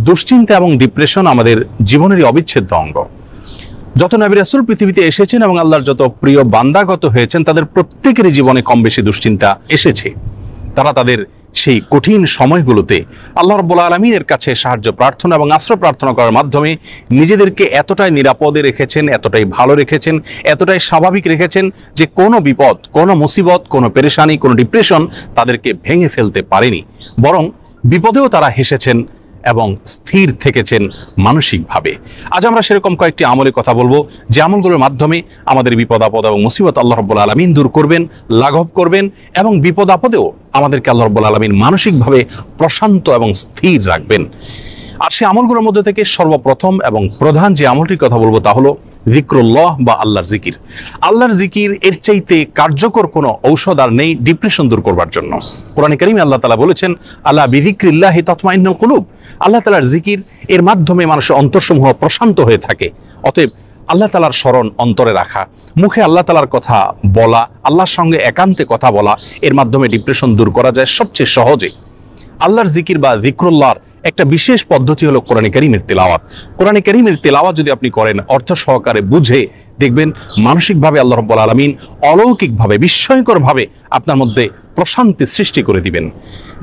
দুশ্চিন্তা এবং ডিপ্রেশন আমাদের জীবনেরই অবিচ্ছেদ্য অঙ্গ। যত নবী রাসূল পৃথিবীতে এসেছেন এবং আল্লাহর যত প্রিয় বান্দাগত হয়েছেন, তাদের প্রত্যেকেরই জীবনে কম বেশি দুশ্চিন্তা এসেছে। তারা তাদের সেই কঠিন সময়গুলোতে আল্লাহ রাব্বুল আলামিনের কাছে সাহায্য প্রার্থনা এবং আশ্রয় প্রার্থনা করার মাধ্যমে নিজেদেরকে এতটাই নিরাপদে রেখেছেন, এতটাই ভালো রেখেছেন, এতটাই স্বাভাবিক রেখেছেন যে কোনো বিপদ, কোনো মুসিবত, কোনো পেরেশানি, কোনো ডিপ্রেশন তাদেরকে ভেঙে ফেলতে পারেনি। বরং বিপদেও তারা হেসেছেন এবং স্থির থেকেছেন মানসিকভাবে। আজ আমরা সেরকম কয়েকটি আমলের কথা বলবো, যে আমলগুলোর মাধ্যমে আমাদের বিপদ আপদ এবং মুসিবত আল্লাহ রাব্বুল আলামিন দূর করবেন, লাঘব করবেন এবং বিপদ আপদেও আমাদেরকে আল্লাহ রাব্বুল আলামিন মানসিকভাবে প্রশান্ত এবং স্থির রাখবেন। আর সেই আমলগুলোর মধ্যে থেকে সর্বপ্রথম এবং প্রধান যে আমলটির কথা বলবো তা হলো যিকরুল্লাহ বা আল্লাহর জিকির। আল্লাহর জিকির এর চাইতে কার্যকর কোনো ঔষধ আর নেই ডিপ্রেশন দূর করবার জন্য। কোরআনে কারীমে আল্লাহ তাআলা বলেছেন, আলা বিযিকরিল্লাহি তাতমাইন্নুল কুলুব। আল্লাহ তাআলার জিকির এর মাধ্যমে মানুষের অন্তরসমূহ প্রশান্ত হয়ে থাকে। অতএব আল্লাহ তাআলার স্মরণ অন্তরে রাখা, মুখে আল্লাহ তাআলার কথা বলা, আল্লাহর সঙ্গে একান্তে কথা বলা, এর মাধ্যমে ডিপ্রেশন দূর করা যায় সবচেয়ে সহজে। আল্লাহর জিকির বা যিকরুল্লাহর একটা বিশেষ পদ্ধতি হলো কোরআনে কারীমের তিলাওয়াত। কোরআনে কারীমের তিলাওয়াত যদি আপনি করেন অর্থ সহকারে বুঝে, দেখবেন মানসিকভাবে আল্লাহ রাব্বুল আলামিন অলৌকিকভাবে, বিস্ময়করভাবে আপনার মধ্যে প্রশান্তি সৃষ্টি করে দিবেন।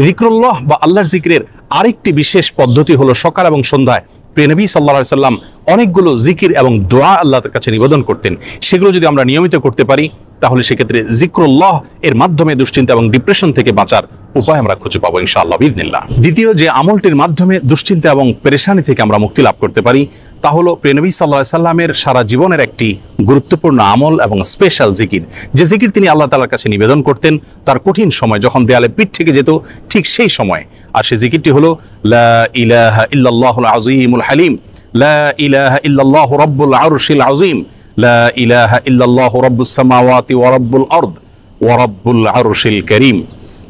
যিকরুল্লাহ বা আল্লাহর জিকিরের আরেকটি বিশেষ পদ্ধতি হলো সকাল এবং সন্ধ্যায় প্রিয় নবী সাল্লাল্লাহু আলাইহি সাল্লাম অনেকগুলো জিকির এবং দোয়া আল্লাহর কাছে নিবেদন করতেন। সেগুলো যদি আমরা নিয়মিত করতে পারি তাহলে সেক্ষেত্রে যিকরুল্লাহ এর মাধ্যমে দুশ্চিন্তা এবং ডিপ্রেশন থেকে বাঁচার উপায় আমরা খুঁজে পাবো ইনশাআল্লাহ বিইذনিল্লাহ। দ্বিতীয় যে আমলটির মাধ্যমে দুশ্চিন্তা এবং পেরেশানি থেকে আমরা মুক্তি লাভ করতে পারি তা হলো প্রিয় নবী সাল্লাল্লাহু আলাইহি সাল্লামের সারা জীবনের একটি গুরুত্বপূর্ণ আমল এবং স্পেশাল জিকির, যে জিকির তিনি আল্লাহ তাআলার কাছে নিবেদন করতেন তার কঠিন সময়, যখন দেয়ালে পিঠ থেকে যেত ঠিক সেই সময়। আর সেই জিকিরটি হলো লা ইলাহা ইল্লাল্লাহুল আযীমুল হালিম, লা ইলাহা ইল্লাল্লাহু রাব্বুল আরশিল আযীম, লা ইলাহা ইল্লাল্লাহু রাব্বুস সামাওয়াতি ওয়া রাব্বুল আরদ ওয়া রাব্বুল আরশিল কারীম।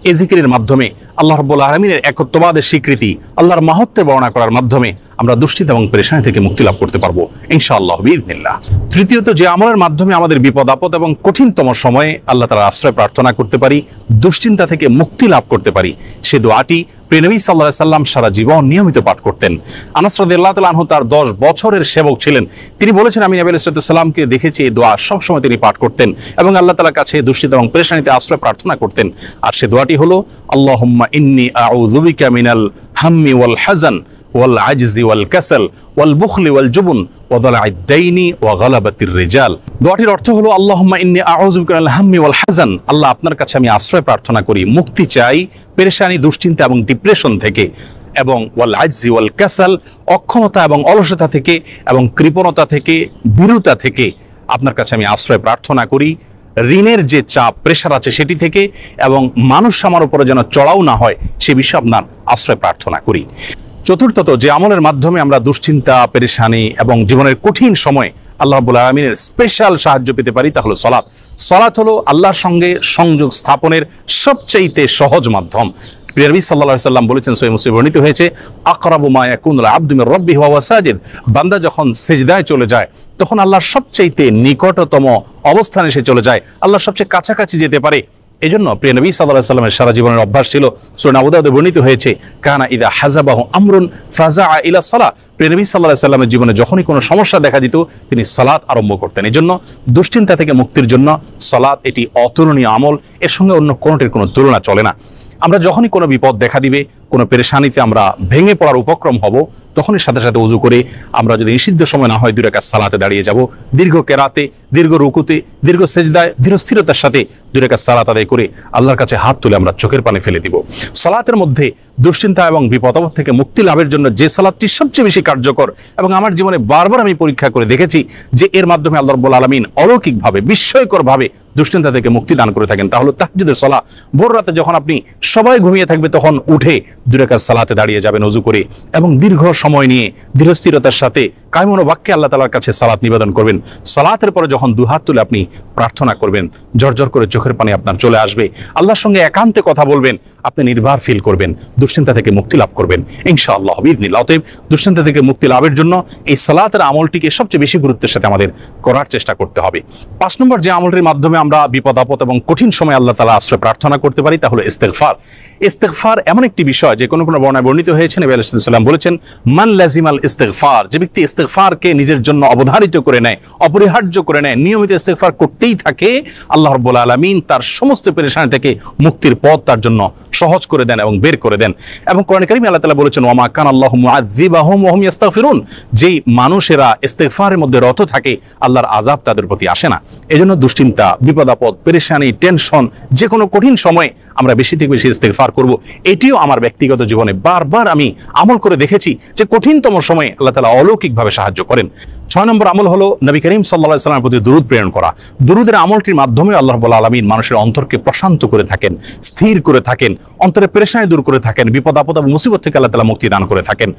এই জিকিরের মাধ্যমে আল্লাহ রাব্বুল আলামিনের একত্ববাদের স্বীকৃতি, আল্লাহর মাহাত্ম্য বর্ণনা করার মাধ্যমে আমরা দুশ্চিন্তা এবং পেরেশানি থেকে মুক্তি লাভ করতে পারবো ইনশাআল্লাহ বিইذনিল্লাহ। তৃতীয়ত যে আমলের মাধ্যমে আমাদের বিপদ আপদ এবং কঠিনতম সময়ে আল্লাহ তাআলার আশ্রয় প্রার্থনা করতে পারি, দুশ্চিন্তা থেকে মুক্তি লাভ করতে পারি, সে দোয়াটি প্রিয় নবী সাল্লাল্লাহু আলাইহি সাল্লাম সারা জীবন নিয়মিত পাঠ করতেন। আনাস রাদিয়াল্লাহু তাআলা আনহু তার 10 বছরের সেবক ছিলেন। তিনি বলেছেন, আমি নবী আলাইহিস সালামকে দেখেছি এই দোয়া সবসময় তিনি পাঠ করতেন এবং আল্লাহ তাআলার কাছে দুশ্চিন্তা এবং পেরেশানিতে আশ্রয় প্রার্থনা করতেন। আর সে দোয়াটি হলো আল্লাহুম্মা ইন্নী আউযু বিকা মিনাল হাম্মি ওয়াল হাযান ওয়াল আজজি ওয়াল কাসাল ওয়াল বুখলি ওয়াল জুবন ওয়া যালা'আদ দাইনি ওয়া গালাবাতির রিজাল। দোয়াটির অর্থ হলো আল্লাহুম্মা ইন্নী আউযু বিকা মিনাল হাম্মি ওয়াল হাযান, আল্লাহ আপনার কাছে আমি আশ্রয় প্রার্থনা করি, মুক্তি চাই পেরেশানি, দুশ্চিন্তা এবং ডিপ্রেশন থেকে, এবং ওয়াল আজজি ওয়াল কাসাল, অক্ষমতা এবং অলসতা থেকে এবং কৃপণতা থেকে, ভীরুতা থেকে আপনার কাছে আমি আশ্রয় প্রার্থনা করি। ঋণের যে চাপ, প্রেশার আছে সেটি থেকে, এবং মানুষ আমার উপরে যেন চড়াও না হয় সে বিষয়ে আপনার আশ্রয় প্রার্থনা করি। চতুর্থত যে আমলের মাধ্যমে আমরা দুশ্চিন্তা, পেরেশানি এবং জীবনের কঠিন সময় আল্লাহ রাব্বুল আলামিনের স্পেশাল সাহায্য পেতে পারি তা হলো সালাত। সালাত হলো আল্লাহর সঙ্গে সংযোগ স্থাপনের সবচাইতে সহজ মাধ্যম। প্রিয় নবী সাল্লাল্লাহু আলাইহি সাল্লাম বলেছেন, সহিহ মুসলিমে বর্ণিত হয়েছে, আকরাবু মা ইয়াকুনুল আবদু মির রাব্বিহি ওয়া হুয়া সাজিদ, বান্দা যখন সিজদায় চলে যায় তখন আল্লাহর সবচাইতে নিকটতম অবস্থানে সে চলে যায়, আল্লাহর সবচেয়ে কাছাকাছি যেতে পারে। এজন্য প্রিয় নবী সাল্লাল্লাহু আলাইহি সাল্লামের সারা জীবনের অভ্যাস ছিল, সূরা আবু দাউদে বর্ণিত হয়েছে, কানা ইযা হাযাবাহু আমরুন ফাযাআ ইলা সালাহ। প্রিয় নবী সাল্লাল্লাহু আলাইহি সাল্লামের জীবনে যখনই কোনো সমস্যা দেখা দিত তিনি সালাত আরম্ভ করতেন। এজন্য দুশ্চিন্তা থেকে মুক্তির জন্য সালাত এটি অতুলনীয় আমল, এর সঙ্গে অন্য কোনোটির কোনো তুলনা চলে না। আমরা যখনই কোনো বিপদ দেখা দিবে, কোনো পেরেশানিতে আমরা ভেঙে পড়ার উপক্রম হব, তখনই সাথে সাথে ওযু করে আমরা যদি নিষিদ্ধ সময় না হয় 2 রাকাত সালাতে দাঁড়িয়ে যাব, দীর্ঘ কেরাতে, দীর্ঘ রুকুতে, দীর্ঘ সেজদায় ধীর স্থিরতার সাথে 2 রাকাত সালাত আদায় করে আল্লাহর কাছে হাত তুলে আমরা চোখের পানি ফেলে দিব। সালাতের মধ্যে দুশ্চিন্তা এবং বিপদ আপদ থেকে মুক্তি লাভের জন্য যে সালাতটি সবচেয়ে বেশি কার্যকর এবং আমার জীবনে বারবার আমি পরীক্ষা করে দেখেছি যে এর মাধ্যমে আল্লাহ রাব্বুল আলামিন অলৌকিকভাবে, বিস্ময়করভাবে দুশ্চিন্তা থেকে মুক্তি দান করে থাকেন, তা হলো তাহাজ্জুদের সালাত। ভোর রাতে যখন আপনি সবাই ঘুমিয়ে থাকবে তখন উঠে 2 রাকাত সালাতে দাঁড়িয়ে যাবেন ওযু করে এবং দীর্ঘ সময় নিয়ে ধীরস্থিরতার সাথে কায়মন বাক্যে আল্লাহ তাআলার কাছে সালাত নিবেদন করবেন। সালাতের পরে যখন দুহাত তুলে আপনি প্রার্থনা করবেন, ঝরঝর করে চোখের পানি আপনার চলে আসবে, আল্লাহর সঙ্গে একান্তে কথা বলবেন, আপনি নির্ভর ফিল করবেন, দুশ্চিন্তা থেকে মুক্তি লাভ করবেন ইনশাআল্লাহ বিইذনিল্লাহ। অতএব দুশ্চিন্তা থেকে মুক্তি লাভের জন্য এই সালাতের আমলটিকে সবচেয়ে বেশি গুরুত্বের সাথে আমাদের করার চেষ্টা করতে হবে। 5 নম্বর যে আমলটির মাধ্যমে আমরা বিপদ আপদ এবং কঠিন সময় আল্লাহ তাআলা আশ্রয় প্রার্থনা করতে পারি তা হলো ইস্তেগফার। ইস্তেগফার এমন একটি বিষয় যে কোনো বর্ণনায় বর্ণিত হয়েছে, নবী আলাইহিস সালাম বলেছেন, মান লাজিমাল ইস্তেগফার, যে ব্যক্তি ইস্তেগফারকে নিজের জন্য অবধারিত করে নেয়, অপরিহার্য করে নেয়, নিয়মিত ইস্তেগফার করতেই থাকে, আল্লাহ রাব্বুল আলামিন তার সমস্ত পেরেশানি থেকে মুক্তির পথ তার জন্য সহজ করে দেন এবং বের করে দেন। এবং কোরআন কারীমে আল্লাহ তাআলা বলেছেন, ওয়া মা কানা আল্লাহু মুআযযিবাহুম ওয়া হুম ইস্তাগফিরুন, যেই মানুষেরা ইস্তেগফারের মধ্যে রত থাকে আল্লাহর আযাব তাদের প্রতি আসে না। এজন্য দুশ্চিন্তা, বিপদ আপদ, পেরেশানি, টেনশন, যে কোনো কঠিন সময়ে আমরা বেশি থেকে বেশি ইস্তেগফার করব। এটিও আমার ব্যক্তিগত জীবনে বারবার আমি আমল করে দেখেছি যে কঠিনতম সময়ে আল্লাহ তাআলা অলৌকিকভাবে সাহায্য করেন। 6 নম্বর আমল হলো নবী করিম সাল্লাল্লাহু আলাইহি ওয়াসাল্লামের প্রতি দুরূদ প্রেরণ করা। দুরূদের আমলটির মাধ্যমে আল্লাহ রাব্বুল আলামিন মানুষের অন্তরকে প্রশান্ত করে থাকেন, স্থির করে থাকেন, অন্তরে পেরেশানি দূর করে থাকেন, বিপদ আপদ এবং মুসিবত থেকে আল্লাহ তাআলা মুক্তি দান করে থাকেন।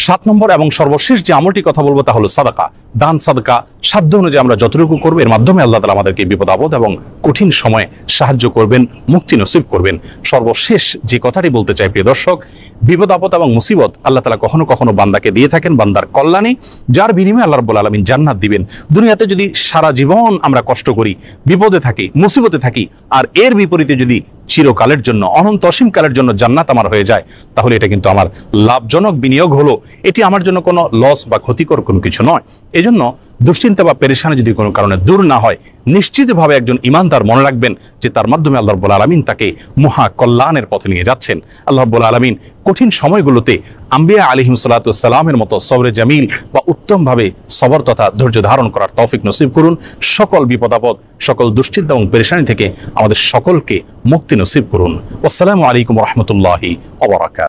7 নম্বর এবং সর্বশেষ যে আমলটি কথা বলবো তা হলো সাদাকা, দান সাদকা। সাধ্য অনুযায়ী আমরা যতটুকু করবো এর মাধ্যমে আল্লাহ তাআলা আমাদেরকে বিপদ আপদ এবং কঠিন সময়ে সাহায্য করবেন, মুক্তি নসিব করবেন। সর্বশেষ যে কথাটি বলতে চাই প্রিয় দর্শক, বিপদ আপদ এবং মুসিবত আল্লাহ তাআলা কখনো কখনো বান্দাকে দিয়ে থাকেন বান্দার কল্যাণে, যার বিনিময়ে আল্লাহ রাব্বুল আলামিন জান্নাত দিবেন। দুনিয়াতে যদি সারা জীবন আমরা কষ্ট করি, বিপদে থাকি, মুসিবতে থাকি, আর এর বিপরীতে যদি চিরকালের জন্য, অনন্ত অসীম কালের জন্য জান্নাত আমার হয়ে যায়, তাহলে এটা কিন্তু আমার লাভজনক বিনিয়োগ হলো, এটি আমার জন্য কোনো লস বা ক্ষতিকর কোনো কিছু নয়। এজন্য দুশ্চিন্তা বা পেরেশানি যদি কোনো কারণে দূর না হয়, নিশ্চিতভাবে একজন ঈমানদার মনে রাখবেন যে তার মাধ্যমে আল্লাহ রাব্বুল আলামিন তাকে মহা কল্যাণের পথে নিয়ে যাচ্ছেন। আল্লাহ রাব্বুল আলামিন কঠিন সময়গুলোতে আম্বিয়া আলাইহিমুস সালাতু ওয়াস সালামের মতো সবরে জামিল বা উত্তমভাবে সবর তথা ধৈর্য ধারণ করার তৌফিক নসিব করুন। সকল বিপদ আপদ, সকল দুশ্চিন্তা এবং পেরেশানি থেকে আমাদের সকলকে মুক্তি নসিব করুন। আসসালামু আলাইকুম ওয়া রাহমাতুল্লাহি ওয়া বারাকাতুহু।